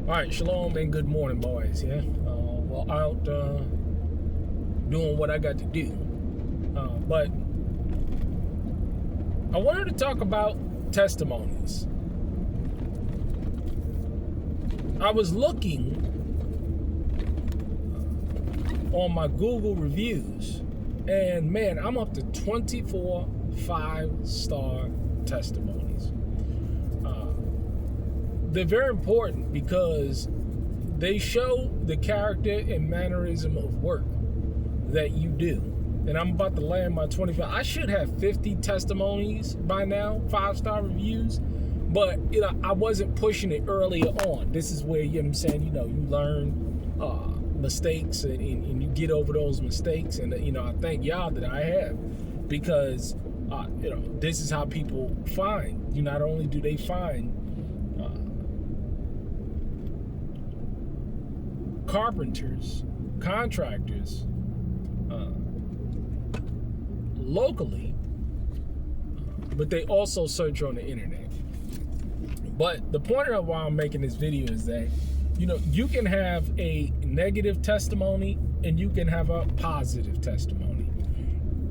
All right, shalom and good morning, boys. Yeah, well, out doing what I got to do, but I wanted to talk about testimonies. I was looking on my Google reviews, and man, I'm up to 24 5-star testimonies. They're very important because they show the character and mannerism of work that you do. And I'm about to land my 25. I should have 50 testimonies by now, 5-star reviews, but I wasn't pushing it earlier on. This is where, you know what I'm saying, you learn mistakes and you get over those mistakes. And I thank y'all that I have, because this is how people find. Not only do they find carpenters, contractors locally, but they also search on the internet. But the point of why I'm making this video is that you can have a negative testimony and you can have a positive testimony.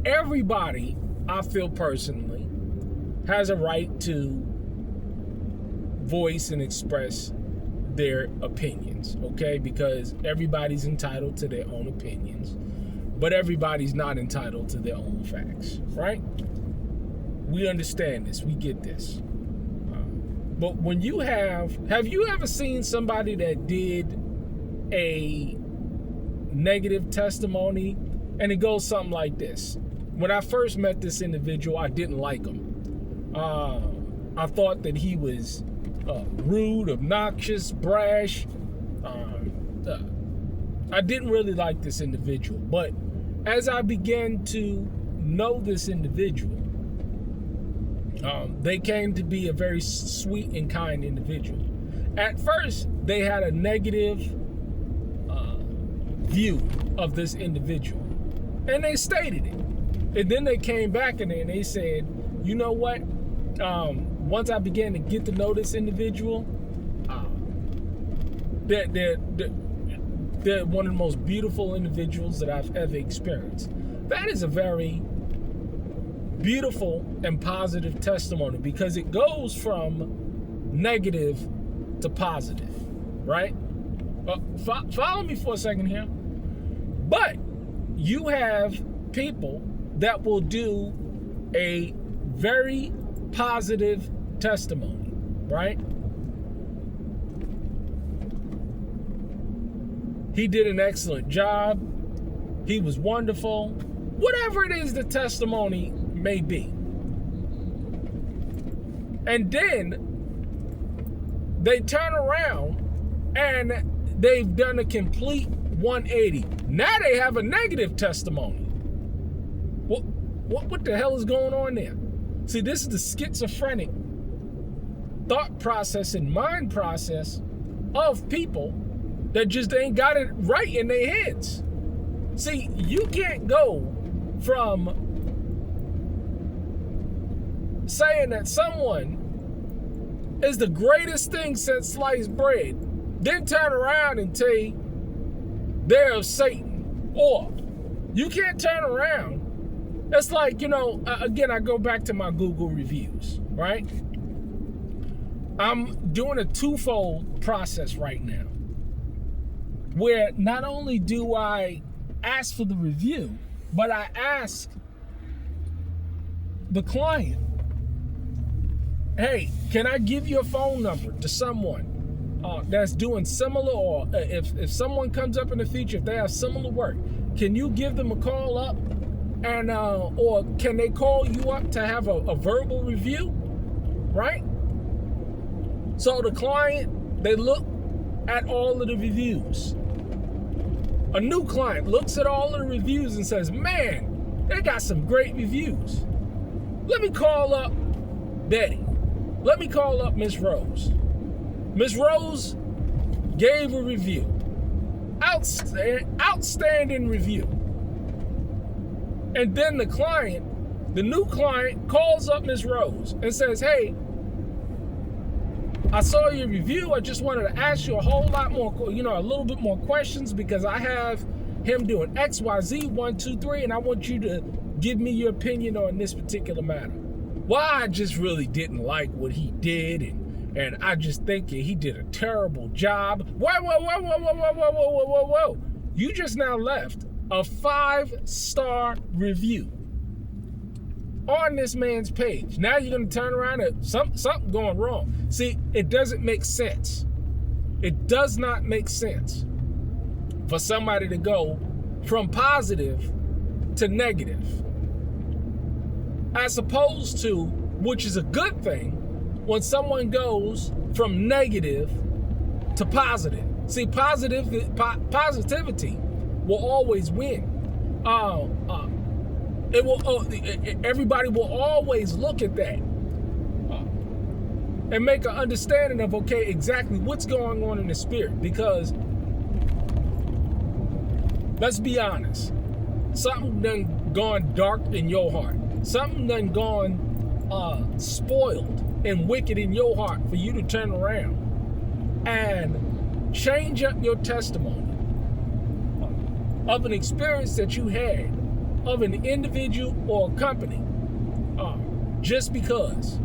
Everybody, I feel personally, has a right to voice and express their opinions, okay? Because everybody's entitled to their own opinions, but everybody's not entitled to their own facts, right? We understand this, we get this. But when you have you ever seen somebody that did a negative testimony and it goes something like this? When I first met this individual, I didn't like him. I thought that he was rude, obnoxious, brash. I didn't really like this individual, but as I began to know this individual, they came to be a very sweet and kind individual. At first, they had a negative view of this individual, and they stated it. And then they came back and they said, you know what? Once I began to get to know this individual, they're one of the most beautiful individuals that I've ever experienced. That is a very beautiful and positive testimony, because it goes from negative to positive, right? Follow me for a second here. But you have people that will do a very positive testimony, right? He did an excellent job. He was wonderful. Whatever it is the testimony may be. And then they turn around and they've done a complete 180. Now they have a negative testimony. What the hell is going on there? See, this is the schizophrenic thought process and mind process of people that just ain't got it right in their heads. See, you can't go from saying that someone is the greatest thing since sliced bread, then turn around and say they're of Satan. Or you can't turn around. It's like, again, I go back to my Google reviews, right? I'm doing a twofold process right now, where not only do I ask for the review, but I ask the client, hey, can I give your phone number to someone that's doing similar, or if someone comes up in the future, if they have similar work, can you give them a call up? And or can they call you up to have a verbal review, right? So the client, they look at all of the reviews. A new client looks at all of the reviews and says, man, they got some great reviews. Let me call up Betty. Let me call up Miss Rose. Miss Rose gave a review. Outstanding review. And then the new client calls up Miss Rose and says, hey, I saw your review. I just wanted to ask you a whole lot more, a little bit more questions, because I have him doing X, Y, Z, 1, 2, 3, and I want you to give me your opinion on this particular matter. Well, I just really didn't like what he did, and I just think he did a terrible job. Whoa. You just now left a 5-star review on this man's page. Now you're going to turn around and something going wrong. See, it doesn't make sense. It does not make sense for somebody to go from positive to negative, as opposed to, which is a good thing, when someone goes from negative to positive. See, positivity will always win. Everybody will always look at that and make an understanding of, okay, exactly what's going on in the spirit. Because let's be honest, something done gone dark in your heart. Something done gone spoiled and wicked in your heart for you to turn around and change up your testimony of an experience that you had, of an individual or a company, just because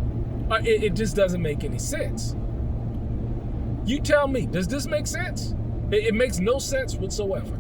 it just doesn't make any sense. You tell me, does this make sense? It makes no sense whatsoever.